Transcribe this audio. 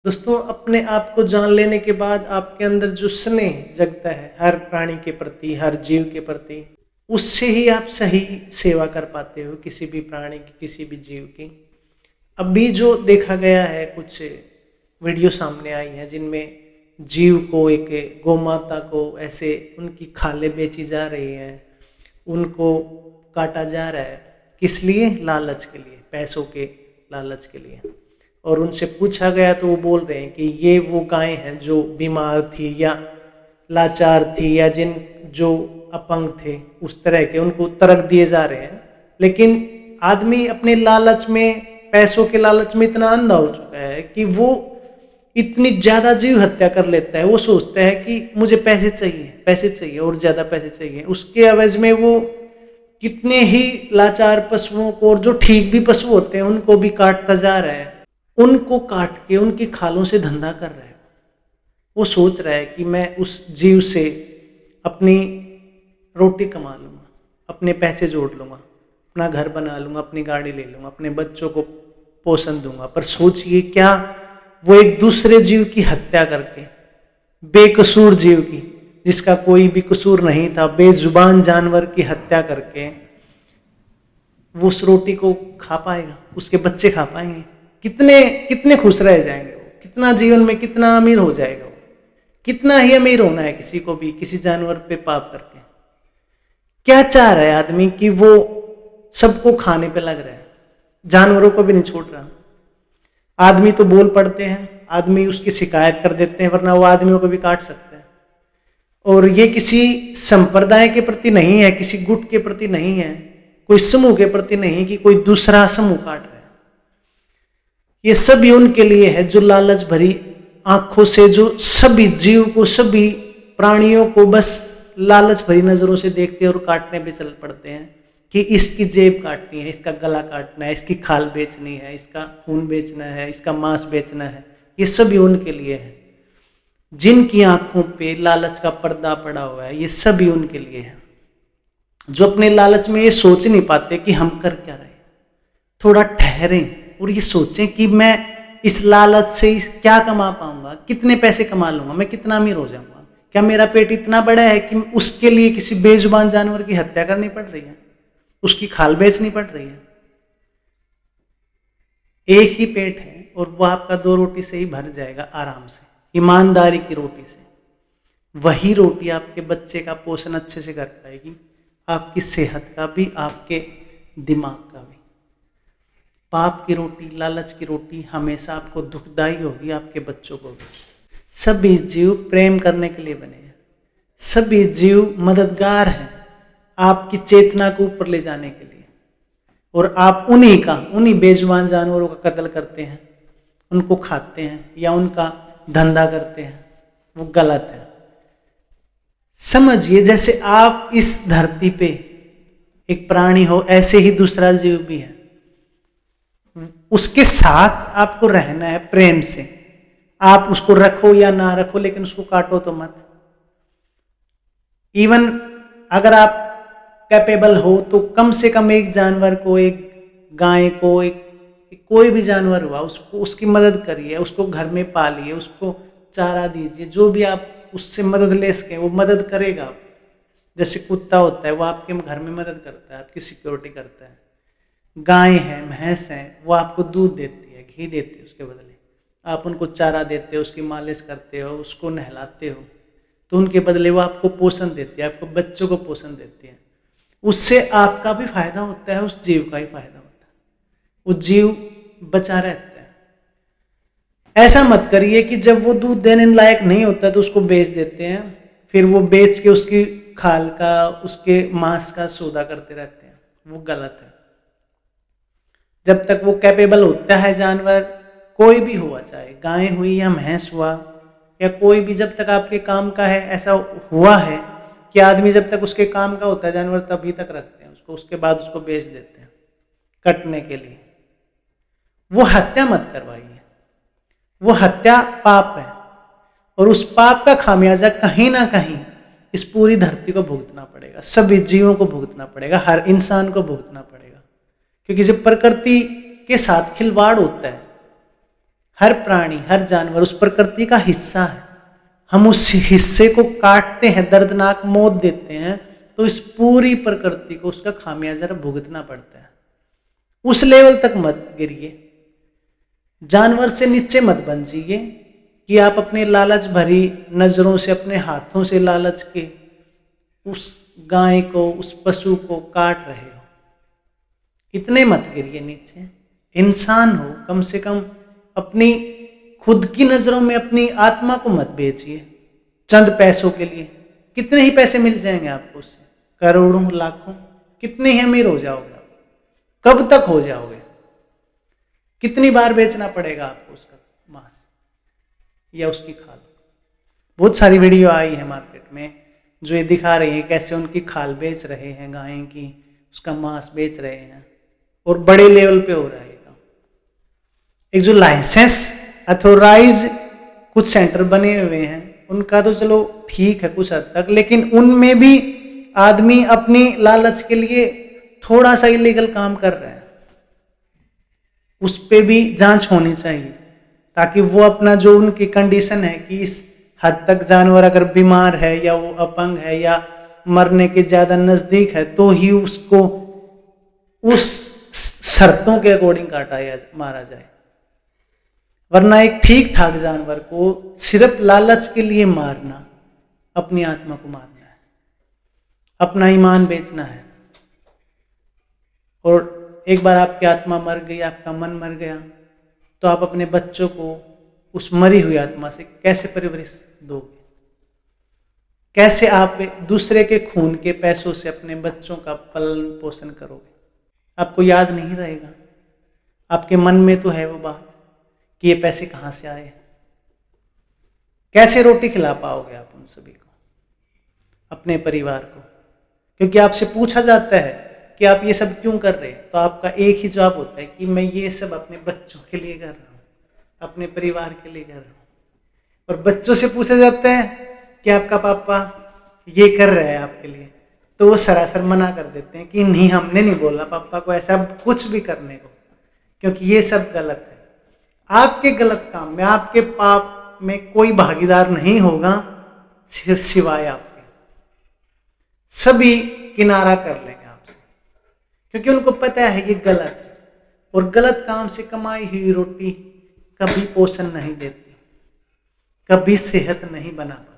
दोस्तों, अपने आप को जान लेने के बाद आपके अंदर जो स्नेह जगता है हर प्राणी के प्रति, हर जीव के प्रति, उससे ही आप सही सेवा कर पाते हो किसी भी प्राणी की, किसी भी जीव की। अभी जो देखा गया है, कुछ वीडियो सामने आई हैं जिनमें जीव को, एक गौ माता को ऐसे उनकी खालें बेची जा रही हैं, उनको काटा जा रहा है। किस लिए? लालच के लिए, पैसों के लालच के लिए। और उनसे पूछा गया तो वो बोल रहे हैं कि ये वो गायें हैं जो बीमार थी या लाचार थी या जिन जो अपंग थे, उस तरह के उनको तर्क दिए जा रहे हैं। लेकिन आदमी अपने लालच में, पैसों के लालच में इतना अंधा हो चुका है कि वो इतनी ज्यादा जीव हत्या कर लेता है। वो सोचता है कि मुझे पैसे चाहिए, पैसे चाहिए और ज्यादा पैसे चाहिए। उसके एवज में वो कितने ही लाचार पशुओं को, और जो ठीक भी पशु होते हैं उनको भी काटता जा रहा है। उनको काट के उनकी खालों से धंधा कर रहा है। वो सोच रहा है कि मैं उस जीव से अपनी रोटी कमा लूँगा, अपने पैसे जोड़ लूँगा, अपना घर बना लूँगा, अपनी गाड़ी ले लूँगा, अपने बच्चों को पोषण दूंगा। पर सोचिए, क्या वो एक दूसरे जीव की हत्या करके, बेकसूर जीव की, जिसका कोई भी कसूर नहीं था, बेजुबान जानवर की हत्या करके वो उस रोटी को खा पाएगा? उसके बच्चे खा पाएंगे? कितने कितने खुश रह जाएंगे वो? कितना जीवन में कितना अमीर हो जाएगा वो? कितना ही अमीर होना है किसी को भी, किसी जानवर पे पाप करके। क्या चाह रहा है आदमी कि वो सबको खाने पे लग रहा है, जानवरों को भी नहीं छोड़ रहा। आदमी तो बोल पड़ते हैं, आदमी उसकी शिकायत कर देते हैं, वरना वो आदमियों को भी काट सकते हैं। और ये किसी संप्रदाय के प्रति नहीं है, किसी गुट के प्रति नहीं है, कोई समूह के प्रति नहीं कि कोई दूसरा समूह काट रहा है। ये सभी उनके लिए है जो लालच भरी आंखों से, जो सभी जीव को, सभी प्राणियों को बस लालच भरी नजरों से देखते हैं और काटने पे चल पड़ते हैं कि इसकी जेब काटनी है, इसका गला काटना है, इसकी खाल बेचनी है, इसका खून बेचना है, इसका मांस बेचना है। ये सभी उनके लिए है। जिनकी आंखों पे लालच का पर्दा पड़ा हुआ है, ये सभी उनके लिए है। जो अपने लालच में ये सोच नहीं पाते कि हम कर क्या रहे, थोड़ा ठहरें और ये सोचें कि मैं इस लालच से क्या कमा पाऊंगा, कितने पैसे कमा लूंगा, मैं कितना अमीर हो जाऊंगा। क्या मेरा पेट इतना बड़ा है कि उसके लिए किसी बेजुबान जानवर की हत्या करनी पड़ रही है, उसकी खाल बेचनी पड़ रही है? एक ही पेट है और वो आपका 2 रोटी से ही भर जाएगा आराम से, ईमानदारी की रोटी से। वही रोटी आपके बच्चे का पोषण अच्छे से कर पाएगी, आपकी सेहत का भी, आपके दिमाग का भी। पाप की रोटी, लालच की रोटी हमेशा आपको दुखदाई होगी, आपके बच्चों को भी। सभी जीव प्रेम करने के लिए बने हैं, सभी जीव मददगार हैं आपकी चेतना को ऊपर ले जाने के लिए। और आप उन्हीं बेजुबान जानवरों का कत्ल करते हैं, उनको खाते हैं या उनका धंधा करते हैं, वो गलत है। समझिए, जैसे आप इस धरती पे एक प्राणी हो, ऐसे ही दूसरा जीव भी है। उसके साथ आपको रहना है प्रेम से। आप उसको रखो या ना रखो, लेकिन उसको काटो तो मत। इवन अगर आप कैपेबल हो तो कम से कम एक जानवर को, एक गाय को, एक कोई भी जानवर हुआ, उसको, उसकी मदद करिए, उसको घर में पालिए, उसको चारा दीजिए। जो भी आप उससे मदद ले सकें वो मदद करेगा। जैसे कुत्ता होता है, वो आपके घर में मदद करता है, आपकी सिक्योरिटी करता है। गाय है, भैंस है, वो आपको दूध देती है, घी देती है, उसके बदले आप उनको चारा देते हो, उसकी मालिश करते हो, उसको नहलाते हो, तो उनके बदले वो आपको पोषण देती है, आपको बच्चों को पोषण देती है। उससे आपका भी फायदा होता है, उस जीव का ही फायदा होता है, वो जीव बचा रहता है। ऐसा मत करिए कि जब वो दूध देने लायक नहीं होता तो उसको बेच देते हैं, फिर वो बेच के उसकी खाल का, उसके मांस का सौदा करते रहते हैं। वो गलत है। जब तक वो कैपेबल होता है जानवर, कोई भी हुआ, चाहे गाय हुई या भैंस हुआ या कोई भी, जब तक आपके काम का है, ऐसा हुआ है कि आदमी जब तक उसके काम का होता है जानवर, तभी तक रखते हैं उसको, उसके बाद उसको बेच देते हैं कटने के लिए। वो हत्या मत करवाइए, वो हत्या पाप है, और उस पाप का खामियाजा कहीं ना कहीं इस पूरी धरती को भुगतना पड़ेगा, सभी जीवों को भुगतना पड़ेगा, हर इंसान को भुगतना पड़ेगा। क्योंकि जब प्रकृति के साथ खिलवाड़ होता है, हर प्राणी, हर जानवर उस प्रकृति का हिस्सा है। हम उस हिस्से को काटते हैं, दर्दनाक मौत देते हैं, तो इस पूरी प्रकृति को उसका खामियाजा भुगतना पड़ता है। उस लेवल तक मत गिरिए, जानवर से नीचे मत बन जाइए कि आप अपने लालच भरी नजरों से, अपने हाथों से लालच के उस गाय को, उस पशु को काट रहे हो। इतने मत गिरिए नीचे। इंसान हो, कम से कम अपनी खुद की नजरों में अपनी आत्मा को मत बेचिए चंद पैसों के लिए। कितने ही पैसे मिल जाएंगे आपको उससे, करोड़ों, लाखों, कितने ही अमीर हो जाओगे आप, कब तक हो जाओगे? कितनी बार बेचना पड़ेगा आपको उसका मांस या उसकी खाल? बहुत सारी वीडियो आई है मार्केट में जो ये दिखा रही है कैसे उनकी खाल बेच रहे हैं, गाय की, उसका मांस बेच रहे हैं, और बड़े लेवल पे हो रहा है। एक जो लाइसेंस अथोराइज कुछ सेंटर बने हुए हैं उनका तो चलो ठीक है कुछ हद तक, लेकिन उनमें भी आदमी अपनी लालच के लिए थोड़ा सा इलीगल काम कर रहा है। उस पे भी जांच होनी चाहिए ताकि वो अपना जो उनकी कंडीशन है कि इस हद तक जानवर अगर बीमार है या वो अपंग है या मरने के ज्यादा नजदीक है तो ही उसको उस शर्तों के अकॉर्डिंग काटा या मारा जाए। वरना एक ठीक ठाक जानवर को सिर्फ लालच के लिए मारना अपनी आत्मा को मारना है, अपना ईमान बेचना है। और एक बार आपकी आत्मा मर गई, आपका मन मर गया, तो आप अपने बच्चों को उस मरी हुई आत्मा से कैसे परवरिश दोगे? कैसे आप दूसरे के खून के पैसों से अपने बच्चों का पालन पोषण करोगे? आपको याद नहीं रहेगा। आपके मन में तो है वो बात कि ये पैसे कहाँ से आए। कैसे रोटी खिला पाओगे आप उन सभी को, अपने परिवार को? क्योंकि आपसे पूछा जाता है कि आप ये सब क्यों कर रहे हैं, तो आपका एक ही जवाब होता है कि मैं ये सब अपने बच्चों के लिए कर रहा हूँ, अपने परिवार के लिए कर रहा हूँ। और बच्चों से पूछा जाता है कि आपका पापा ये कर रहा है आपके लिए, तो वो सरासर मना कर देते हैं कि नहीं, हमने नहीं बोला पापा को ऐसा कुछ भी करने को, क्योंकि ये सब गलत है। आपके गलत काम में, आपके पाप में कोई भागीदार नहीं होगा सिवाय आपके। सभी किनारा कर लेंगे आपसे, क्योंकि उनको पता है ये गलत है, और गलत काम से कमाई हुई रोटी कभी पोषण नहीं देती, कभी सेहत नहीं बना पाती।